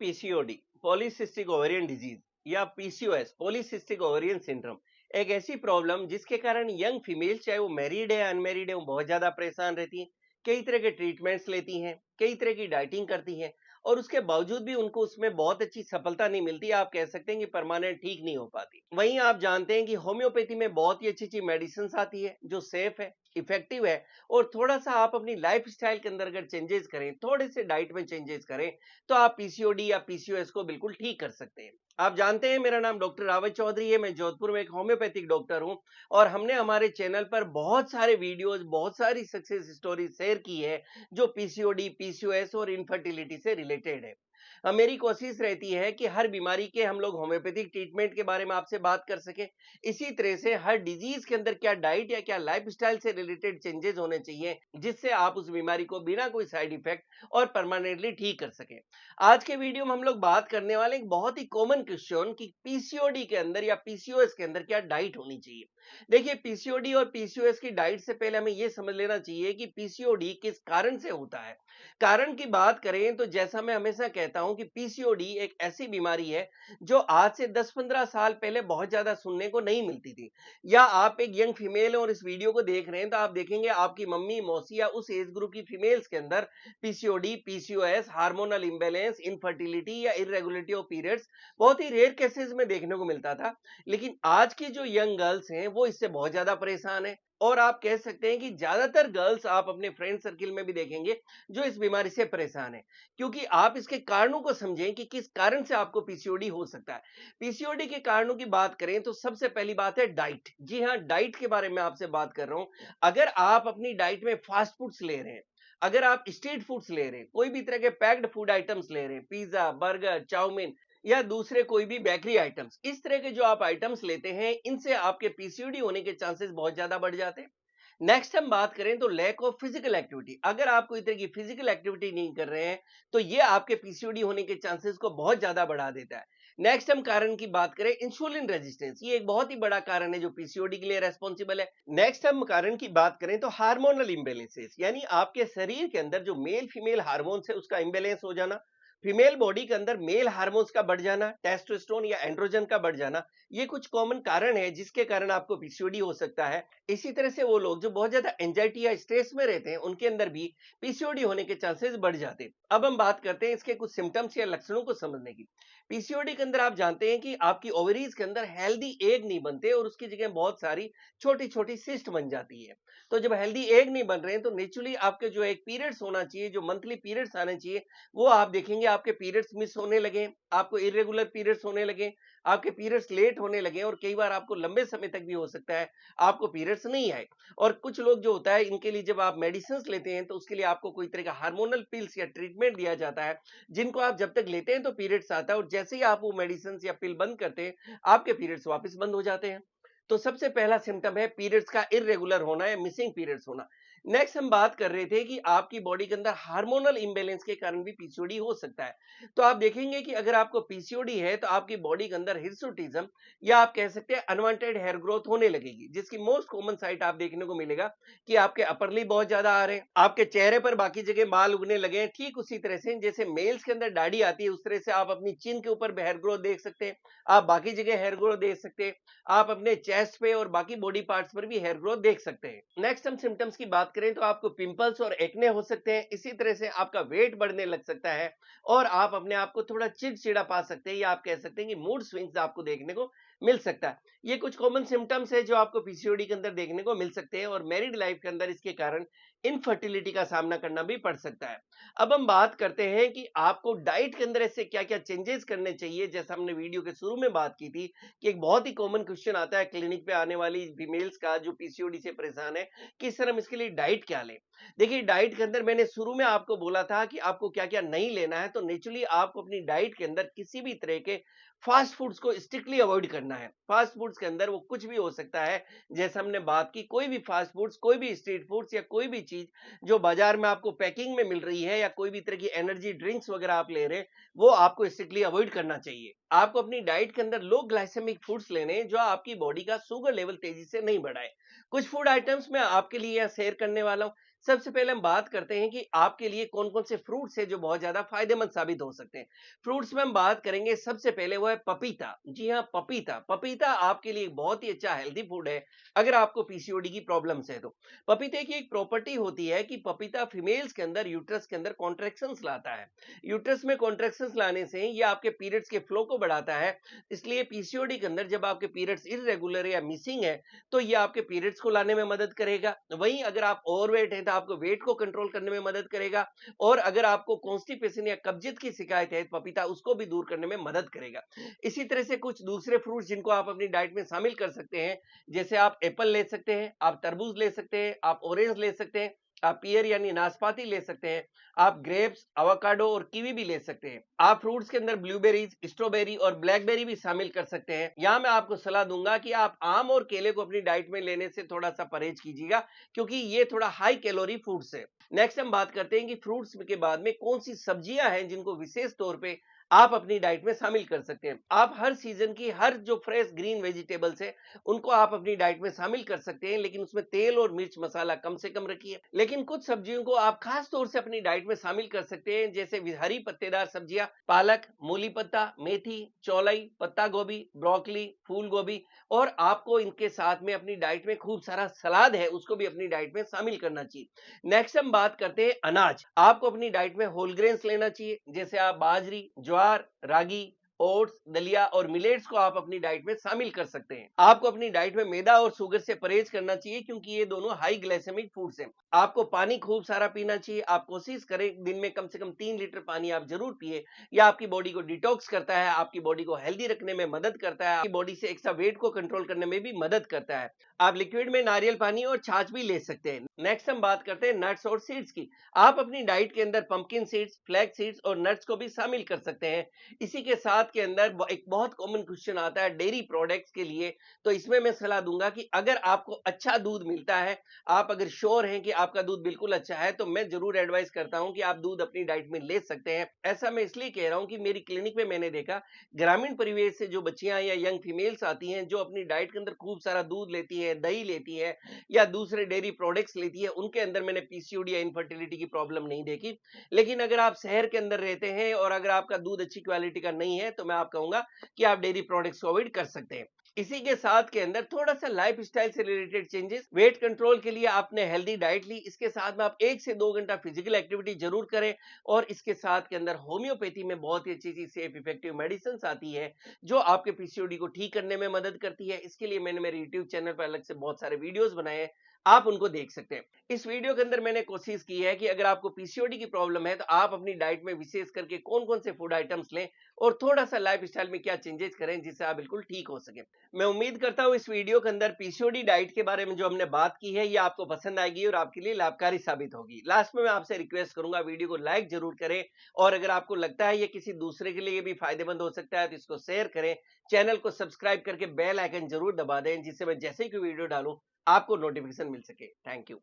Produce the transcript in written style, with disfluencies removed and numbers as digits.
PCOD polycystic ovarian disease या PCOS polycystic ovarian syndrome एक ऐसी प्रॉब्लम जिसके कारण यंग फीमेल चाहे वो मैरिड है अनमैरिड है वो बहुत ज्यादा परेशान रहती हैं। कई तरह के ट्रीटमेंट्स लेती हैं, कई तरह की डाइटिंग करती हैं और उसके बावजूद भी उनको उसमें बहुत अच्छी सफलता नहीं मिलती। आप कह सकते हैं कि परमानेंट ठीक नहीं हो पाती। वहीं आप जानते हैं कि होम्योपैथी में बहुत ही अच्छी अच्छी मेडिसिन आती है जो सेफ है, इफेक्टिव है और थोड़ा सा आप अपनी लाइफ स्टाइल के अंदर अगर चेंजेस करें, थोड़े से डाइट में चेंजेस करें तो आप पीसीओडी या पीसीओएस को बिल्कुल ठीक कर सकते हैं। आप जानते हैं मेरा नाम डॉक्टर रावत चौधरी है, मैं जोधपुर में एक होम्योपैथिक डॉक्टर हूं और हमने हमारे चैनल पर बहुत सारे वीडियोस, बहुत सारी सक्सेस स्टोरी शेयर की है जो पीसीओडी, पीसीओएस और इनफर्टिलिटी से रिलेटेड है। मेरी कोशिश रहती है कि हर बीमारी के हम लोग होम्योपैथिक ट्रीटमेंट के बारे में आपसे बात कर सके। इसी तरह से हर डिजीज के अंदर क्या डाइट या क्या लाइफस्टाइल से रिलेटेड चेंजेस होने चाहिए जिससे आप उस बीमारी को बिना कोई साइड इफेक्ट और परमानेंटली ठीक कर सके। आज के वीडियो में हम लोग बात करने वाले एक बहुत ही कॉमन क्वेश्चन कि पीसीओडी के अंदर या पीसीओएस के अंदर क्या डाइट होनी चाहिए। देखिए, पीसीओडी और पीसीओएस की डाइट से पहले हमें यह समझ लेना चाहिए कि पीसीओडी किस कारण से होता है। कारण की बात करें तो जैसा मैं हमेशा कहता हूं कि पीसीओडी एक ऐसी बीमारी है जो आज से 10-15 साल पहले बहुत ज्यादा सुनने को नहीं मिलती थी। या आप एक यंग फीमेल और इस वीडियो को देख रहे हैं तो आप देखेंगे आपकी मम्मी, मौसी या उस एज ग्रुप की फीमेल्स के अंदर PCOD, PCOS, hormonal imbalance, infertility या इरेगुलरिटी ऑफ पीरियड्स बहुत ही रेयर केसेस में देखने को मिलता था। लेकिन आज की जो यंग गर्ल्स हैं वो इससे बहुत ज्यादा परेशान है और आप कह सकते हैं कि ज्यादातर गर्ल्स आप अपने फ्रेंड सर्किल में भी देखेंगे जो इस बीमारी से परेशान है। क्योंकि आप इसके कारणों को समझें कि किस कारण से आपको पीसीओडी हो सकता है। पीसीओडी के कारणों की बात करें तो सबसे पहली बात है डाइट। जी हाँ, डाइट के बारे में आपसे बात कर रहा हूं। अगर आप अपनी डाइट में फास्ट फूड्स ले रहे हैं, अगर आप स्ट्रीट फूड्स ले रहे हैं, कोई भी तरह के पैक्ड फूड आइटम्स ले रहे हैं, पिज्जा, बर्गर, चाउमीन या दूसरे कोई भी बेकरी आइटम्स, इस तरह के जो आप आइटम्स लेते हैं इनसे आपके पीसीओडी होने के चांसेस बहुत ज्यादा बढ़ जाते हैं। नेक्स्ट हम बात करें तो लैक ऑफ फिजिकल एक्टिविटी। अगर आप कोई तरह की फिजिकल एक्टिविटी नहीं कर रहे हैं तो ये आपके पीसीओडी होने के चांसेस को बहुत ज्यादा बढ़ा देता है। नेक्स्ट हम कारण की बात करें, इंसुलिन रेजिस्टेंस, ये एक बहुत ही बड़ा कारण है जो पीसीओडी के लिए रेस्पॉन्सिबल है। नेक्स्ट हम कारण की बात करें तो हार्मोनल इम्बेलेंसेस, यानी आपके शरीर के अंदर जो मेल फीमेल हार्मोन्स है उसका इम्बेलेंस हो जाना। फीमेल बॉडी के अंदर मेल हार्मोन्स का बढ़ जाना, टेस्टोस्टेरोन या एंड्रोजन का बढ़ जाना, ये कुछ कॉमन कारण है जिसके कारण आपको पीसीओडी हो सकता है। इसी तरह से वो लोग जो बहुत ज्यादा एंजाइटी या स्ट्रेस में रहते हैं उनके अंदर भी पीसीओडी होने के चांसेस बढ़ जाते हैं। अब हम बात करते हैं इसके कुछ सिम्टम्स या लक्षणों को समझने की। पीसीओडी के अंदर आप जानते हैं कि आपकी ओवरीज के अंदर हेल्दी एग नहीं बनते और उसकी जगह बहुत सारी छोटी छोटी सिस्ट बन जाती है। तो जब हेल्दी एग नहीं बन रहे हैं तो नेचुरली आपके जो एक पीरियड्स होना चाहिए, जो मंथली पीरियड्स आने चाहिए, वो आप देखेंगे आपके पीरियड्स मिस होने लगे, आपको इरेगुलर पीरियड्स होने लगे, आपके पीरियड्स लेट होने लगे और कई बार आपको लंबे समय तक भी हो सकता है आपको पीरियड्स नहीं आए। और कुछ लोग जो होता है इनके लिए जब आप मेडिसिन लेते हैं तो उसके लिए आपको कोई तरह का हार्मोनल पिल्स या ट्रीटमेंट दिया जाता है जिनको आप जब तक लेते हैं तो पीरियड्स आता है और जैसे ही आप वो मेडिसिन या पिल बंद करते हैं आपके पीरियड्स वापस बंद हो जाते हैं। तो सबसे पहला सिम्टम है पीरियड्स का इरेगुलर होना या मिसिंग पीरियड्स होना। नेक्स्ट हम बात कर रहे थे कि आपकी बॉडी के अंदर हार्मोनल इंबैलेंस के कारण भी पीसीओडी हो सकता है। तो आप देखेंगे कि अगर आपको पीसीओडी है तो आपकी बॉडी के अंदर हिर्सुटिज्म या आप कह सकते हैं अनवांटेड हेयर ग्रोथ होने लगेगी, जिसकी मोस्ट कॉमन साइट आप देखने को मिलेगा कि आपके अपर लिप बहुत ज्यादा आ रहे हैं, आपके चेहरे पर बाकी जगह बाल उगने लगे हैं। ठीक उसी तरह से जैसे मेल्स के अंदर दाढ़ी आती है उस तरह से आप अपनी चिन के ऊपर हेयर ग्रोथ देख सकते हैं, आप बाकी जगह हेयर ग्रोथ देख सकते हैं, आप अपने चेस्ट पे और बाकी बॉडी पार्ट्स पर भी हेयर ग्रोथ देख सकते हैं। नेक्स्ट हम सिम्टम्स की बात करें तो आपको पिंपल्स और एक्ने हो सकते हैं, इसी तरह से आपका वेट बढ़ने लग सकता है और आप अपने आप को थोड़ा चिड़चिड़ा पा सकते हैं या आप कह सकते हैं कि मूड स्विंग्स आपको देखने को मिल सकता है। ये कुछ कॉमन सिम्टम्स है जो आपको पीसीओडी के अंदर देखने को मिल सकते हैं और मैरिड लाइफ के अंदर इसके कारण इनफर्टिलिटी का सामना करना भी पड़ सकता है। अब हम बात करते हैं कि आपको डाइट के अंदर ऐसे क्या क्या चेंजेस करने चाहिए। जैसा हमने वीडियो के शुरू में बात की थी कि एक बहुत ही कॉमन क्वेश्चन आता है क्लिनिक पे आने वाली फीमेल्स का जो पीसीओडी से परेशान है कि सर हम इसके लिए डाइट क्या लें। देखिए, डाइट के अंदर मैंने शुरू में आपको बोला था कि आपको क्या क्या नहीं लेना है। तो नेचुरली आपको अपनी डाइट के अंदर किसी भी तरह के फास्ट फूड्स को स्ट्रिक्टली अवॉइड करना है। फास्ट फूड्स के अंदर वो कुछ भी हो सकता है, जैसे हमने बात की, कोई भी फास्ट फूड्स, कोई भी स्ट्रीट फूड्स या कोई भी चीज जो बाजार में आपको पैकिंग में मिल रही है या कोई भी तरह की एनर्जी ड्रिंक्स वगैरह आप ले रहे हैं, वो आपको स्ट्रिक्टली अवॉइड करना चाहिए। आपको अपनी डाइट के अंदर लो ग्लाइसेमिक फूड्स लेने हैं जो आपकी बॉडी का शुगर लेवल तेजी से नहीं बढ़ाए। कुछ फूड आइटम्स मैं आपके लिए यहाँ शेयर करने वाला हूँ सबसे पहले हम बात करते हैं कि आपके लिए कौन-कौन से फ्रूट्स हैं जो बहुत ज़्यादा फ़ायदेमंद साबित हो सकते हैं। फ्रूट्स में हम बात करेंगे, सबसे पहले वो है पपीता। जी हाँ, पपीता। पपीता आपके लिए बहुत ही अच्छा हेल्दी फूड है, अगर आपको पीसीओडी की प्रॉब्लम्स है तो। पपीते की एक प्रॉपर्टी होती है कि पपीता फीमेल्स के अंदर, यूट्रस के अंदर कॉन्ट्रैक्शंस लाता है। यूट्रस में कॉन्ट्रैक्शंस लाने से ये आपके पीरियड्स के फ्लो को बढ़ाता है। इसलिए पीसीओडी के अंदर जब आपके पीरियड्स इर्रेगुलर या मिसिंग है, तो ये आपके पीरियड्स को लाने में मदद करेगा। वहीं अगर आप ओवरवेट हैं, तो आपको वेट को कंट्रोल करने में मदद करेगा, और अगर आपको कॉन्स्टिपेशन या कब्जियत की शिकायत है, तो पपीता उसको भी दूर करने में मदद करेगा। इसी तरह से कुछ दूसरे फ्रूट्स जिनको आप अपनी डाइट में शामिल कर सकते हैं, जैसे आप एप्पल ले सकते हैं, आप तरबूज ले सकते हैं, आप ऑरेंज ले सकते हैं, आप पियर यानी नाशपाती ले सकते हैं, आप ग्रेप्स, एवोकाडो और कीवी भी ले सकते हैं। आप फ्रूट्स के अंदर ब्लूबेरीज, स्ट्रॉबेरी और ब्लैकबेरी भी शामिल कर सकते हैं। यहाँ मैं आपको सलाह दूंगा कि आप आम और केले को अपनी डाइट में लेने से थोड़ा सा परहेज कीजिएगा, क्योंकि ये थोड़ा हाई कैलोरी फूड्स है। नेक्स्ट हम बात करते हैं कि फ्रूट्स के बाद में कौन सी सब्जियां हैं जिनको विशेष तौर पे आप अपनी डाइट में शामिल कर सकते हैं। आप हर सीजन की हर जो फ्रेश ग्रीन वेजिटेबल्स है, उनको आप अपनी डाइट में शामिल कर सकते हैं, लेकिन उसमें तेल और मिर्च मसाला कम से कम रखिए। लेकिन कुछ सब्जियों को आप खास तौर से अपनी डाइट में शामिल कर सकते हैं, जैसे हरी पत्तेदार सब्जियां, पालक, मूली पत्ता, मेथी, चौलाई, पत्ता गोभी, ब्रोकली, फूल गोभी, और आपको इनके साथ में अपनी डाइट में खूब सारा सलाद है, उसको भी अपनी डाइट में शामिल करना चाहिए। नेक्स्ट हम बात करते हैं अनाज। आपको अपनी डाइट में होल ग्रेन्स लेना चाहिए, जैसे आप बाजरी, ज्वार, रागी, ओट्स, दलिया और मिलेट्स को आप अपनी डाइट में शामिल कर सकते हैं। आपको अपनी डाइट में मैदा और शुगर से परहेज करना चाहिए, क्योंकि ये दोनों हाई ग्लाइसेमिक फूड्स हैं। आपको पानी खूब सारा पीना चाहिए। आप कोशिश करें दिन में कम से कम 3 लीटर पानी आप जरूर पिए। यह आपकी बॉडी को डिटॉक्स करता है, आपकी बॉडी को हेल्दी रखने में मदद करता है, आपकी बॉडी से एक्स्ट्रा वेट को कंट्रोल करने में भी मदद करता है। आप लिक्विड में नारियल पानी और छाछ भी ले सकते हैं। नेक्स्ट हम बात करते हैं नट्स और सीड्स की। आप अपनी डाइट के अंदर पंपकिन सीड्स, फ्लैक्स सीड्स और नट्स को भी शामिल कर सकते हैं। इसी के साथ के अंदर एक बहुत कॉमन क्वेश्चन आता है डेयरी प्रोडक्ट्स के लिए, तो इसमें मैं सलाह दूंगा कि अगर आपको अच्छा दूध मिलता है, आप अगर श्योर हैं कि आपका दूध बिल्कुल अच्छा है, तो मैं जरूर एडवाइस करता हूं कि आप दूध अपनी डाइट में ले सकते हैं। ऐसा मैं इसलिए कह रहा हूं कि मेरी क्लिनिक में मैंने देखा, ग्रामीण परिवेश से जो बच्चियां या यंग फीमेल्स आती हैं, जो अपनी डाइट के अंदर खूब सारा दूध लेती हैं, दही लेती हैं या दूसरे डेयरी प्रोडक्ट्स लेती है, उनके अंदर मैंने पीसीओडी या इनफर्टिलिटी की प्रॉब्लम नहीं देखी। लेकिन अगर आप शहर के अंदर रहते हैं और अगर आपका दूध अच्छी क्वालिटी का नहीं है, तो मैं आप कहूंगा कि आप डेयरी प्रोडक्ट्स को अवॉइड कर सकते हैं। इसी के साथ के अंदर थोड़ा सा लाइफ स्टाइल से रिलेटेड चेंजेस, वेट कंट्रोल के लिए आपने हेल्दी डाइट ली, इसके साथ में आप 1 से 2 घंटा फिजिकल एक्टिविटी जरूर करें। और इसके साथ के अंदर होम्योपैथी में बहुत ही अच्छी चीज, सेफ इफेक्टिव मेडिसिन आती है, जो आपके पीसीओडी को ठीक करने में मदद करती है। इसके लिए मैंने मेरे यूट्यूब चैनल पर अलग से बहुत सारे वीडियोस बनाए हैं, आप उनको देख सकते हैं। इस वीडियो के अंदर मैंने कोशिश की है कि अगर आपको पीसीओडी की प्रॉब्लम है, तो आप अपनी डाइट में विशेष करके कौन कौन से फूड आइटम्स लें और थोड़ा सा लाइफ स्टाइल में क्या चेंजेस करें, जिससे आप बिल्कुल ठीक हो सके। मैं उम्मीद करता हूं इस वीडियो के अंदर पीसीओडी डाइट के बारे में जो हमने बात की है, ये आपको पसंद आएगी और आपके लिए लाभकारी साबित होगी। लास्ट में मैं आपसे रिक्वेस्ट करूंगा, वीडियो को लाइक जरूर करें, और अगर आपको लगता है ये किसी दूसरे के लिए भी फायदेमंद हो सकता है, तो इसको शेयर करें। चैनल को सब्सक्राइब करके बेल आइकन जरूर दबा दें, जिससे मैं जैसे ही कोई वीडियो डालूं, आपको नोटिफिकेशन मिल सके। Thank you.